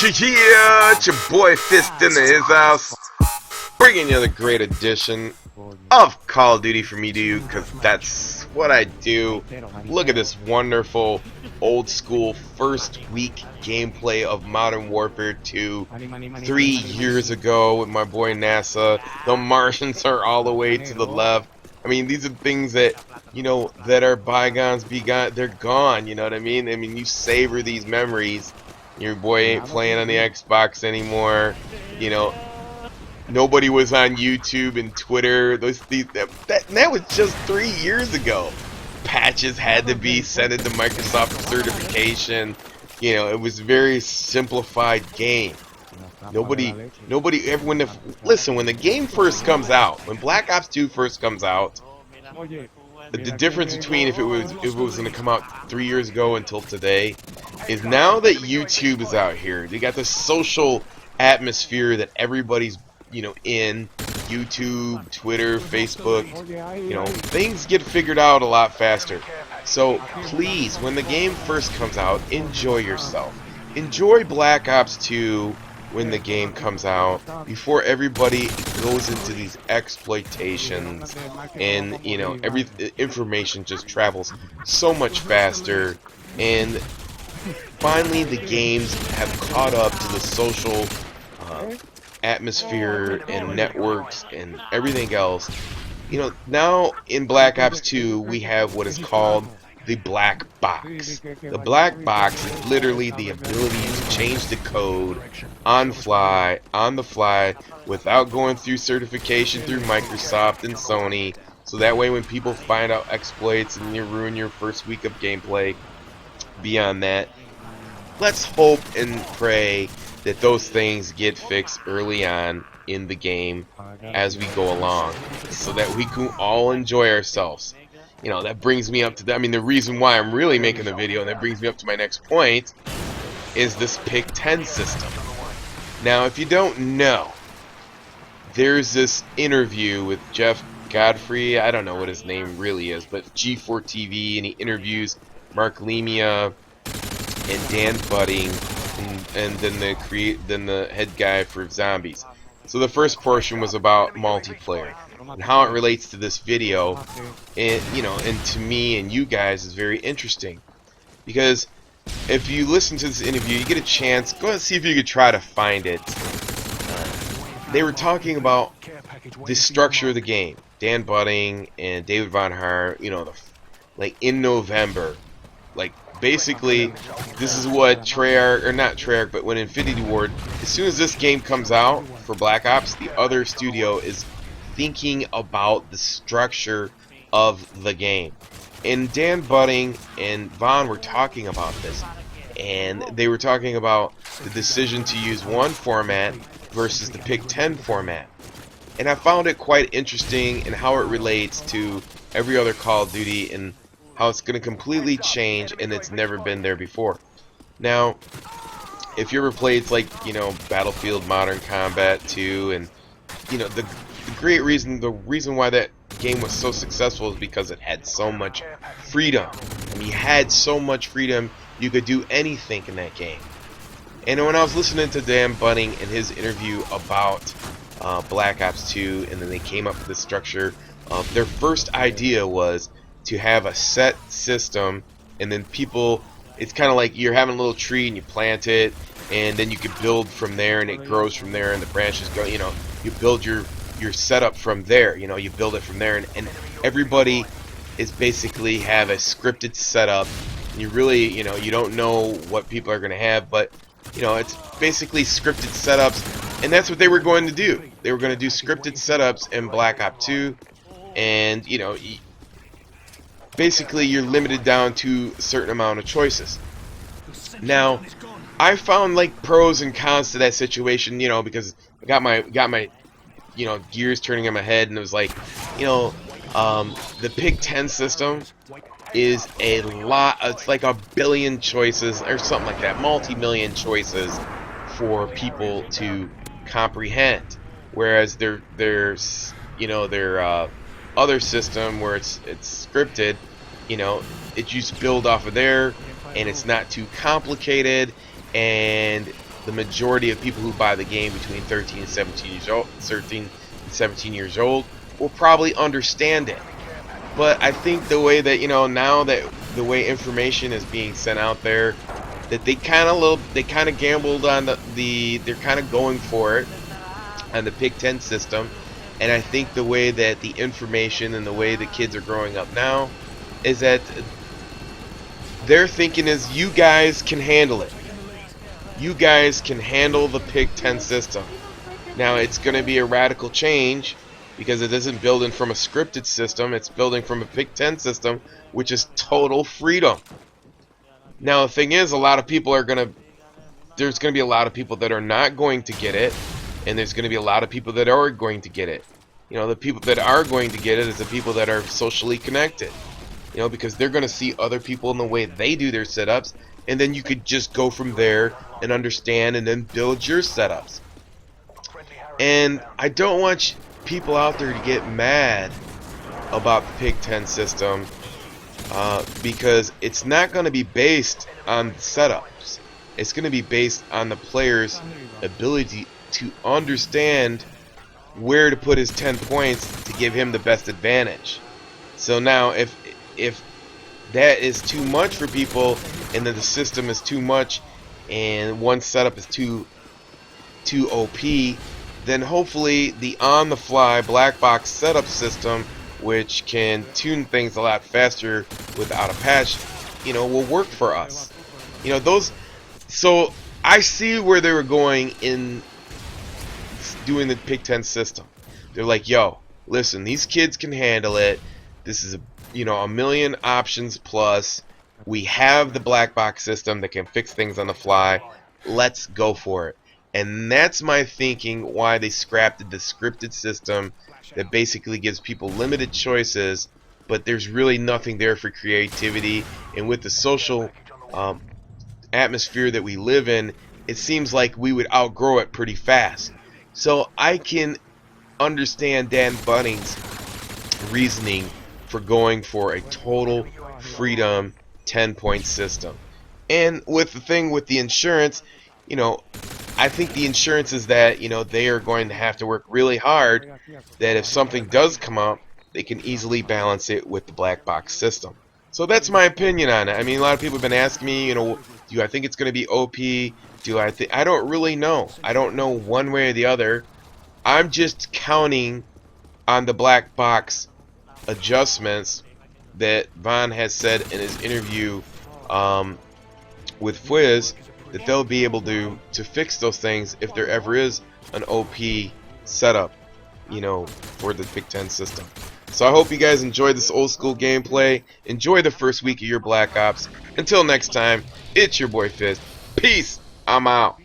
Yeah, it's your boy Fist in his house, bringing you the great edition of Call of Duty for me to you, because that's what I do. Look at this wonderful old school first week gameplay of Modern Warfare 2 3 years ago with my boy NASA. The Martians are all the way to the left. I mean, these are things that, that are bygones be gone. They're gone, you know what I mean? I mean, you savor these memories. Your boy ain't playing on the Xbox anymore. Nobody was on YouTube and Twitter. That was just 3 years ago. Patches had to be sent into Microsoft for certification. It was a very simplified game. Listen, when the game first comes out, when Black Ops 2 first comes out, the difference between if it was going to come out 3 years ago until today is now that YouTube is out here, they got this social atmosphere that everybody's in YouTube, Twitter, Facebook. Things get figured out a lot faster. So please, when the game first comes out, enjoy yourself. Enjoy Black Ops 2 when the game comes out, before everybody goes into these exploitations, and every information just travels so much faster, and finally the games have caught up to the social atmosphere and networks and everything else. Now in Black Ops 2 we have what is called the black box. The black box is literally the ability to change the code on the fly, without going through certification through Microsoft and Sony. So that way when people find out exploits and you ruin your first week of gameplay, beyond that, let's hope and pray that those things get fixed early on in the game as we go along, so that we can all enjoy ourselves. That brings me up to the reason why I'm really making the video, and that brings me up to my next point, is this Pick-10 system. Now, if you don't know, there's this interview with Jeff Godfrey. I don't know what his name really is, but G4 TV, and he interviews Mark Lemia and Dan Budding, and then the head guy for Zombies. So the first portion was about multiplayer and how it relates to this video, and and to me and you guys is very interesting, because if you listen to this interview, you get a chance, go and see if you could try to find it. They were talking about the structure of the game. Dan Budding and David Von Haar, like in November, like basically this is what Treyarch, or not Treyarch, but when Infinity Ward, as soon as this game comes out for Black Ops, the other studio is thinking about the structure of the game. And Dan Budding and Vaughn were talking about this, and they were talking about the decision to use one format versus the Pick-10 format. And I found it quite interesting in how it relates to every other Call of Duty, and how it's going to completely change, and it's never been there before. Now, if you ever played Battlefield Modern Combat 2, and the reason why that game was so successful is because it had so much freedom. You had so much freedom, you could do anything in that game. And when I was listening to Dan Budding in his interview about Black Ops 2, and then they came up with the structure, their first idea was to have a set system, and then it's kind of like you're having a little tree and you plant it, and then you can build from there, and it grows from there, and the branches go, you build your setup from there, you build it from there, and everybody is basically have a scripted setup. You really, you don't know what people are going to have, but it's basically scripted setups, and that's what they were going to do. They were going to do scripted setups in Black Ops 2, and basically you're limited down to a certain amount of choices. Now, I found pros and cons to that situation, because I got my gears turning in my head, and it was the Pick-10 system is a lot. It's like a billion choices or something like that, multi-million choices for people to comprehend. Whereas there's their other system where it's scripted, it just build off of there, and it's not too complicated, and the majority of people who buy the game between 13 and 17 years old, 13 and 17 years old, will probably understand it. But I think the way that, now that the way information is being sent out there, that they kind of gambled on they're kind of going for it on the Pick 10 system. And I think the way that the information and the way the kids are growing up now is that their thinking is, you guys can handle it. You guys can handle the Pick 10 system. Now, it's going to be a radical change because it isn't building from a scripted system. It's building from a Pick 10 system, which is total freedom. Now, the thing is, there's going to be a lot of people that are not going to get it, and there's going to be a lot of people that are going to get it. The people that are going to get it is the people that are socially connected. Because they're going to see other people in the way they do their setups, and then you could just go from there and understand and then build your setups. And I don't want people out there to get mad about the Pick 10 system because it's not going to be based on setups. It's going to be based on the player's ability to understand where to put his 10 points to give him the best advantage. So now if that is too much for people, and then the system is too much, and one setup is too OP, then hopefully the on-the-fly black box setup system, which can tune things a lot faster without a patch, will work for us. So I see where they were going in doing the Pick 10 system. They're like, yo, listen, these kids can handle it. This is a million options plus. We have the black box system that can fix things on the fly. Let's go for it. And that's my thinking why they scrapped the scripted system that basically gives people limited choices, but there's really nothing there for creativity. And with the social atmosphere that we live in, it seems like we would outgrow it pretty fast. So I can understand Dan Bunning's reasoning for going for a total freedom 10-point system. And with the thing with the insurance, I think the insurance is that, they are going to have to work really hard, that if something does come up, they can easily balance it with the black box system. So that's my opinion on it. I mean, a lot of people have been asking me, do I think it's going to be OP? I don't really know. I don't know one way or the other. I'm just counting on the black box adjustments that Vaughn has said in his interview with Fwiz, that they'll be able to fix those things if there ever is an OP setup, for the Pick 10 system. So I hope you guys enjoyed this old school gameplay. Enjoy the first week of your Black Ops. Until next time, it's your boy Fizz. Peace. I'm out.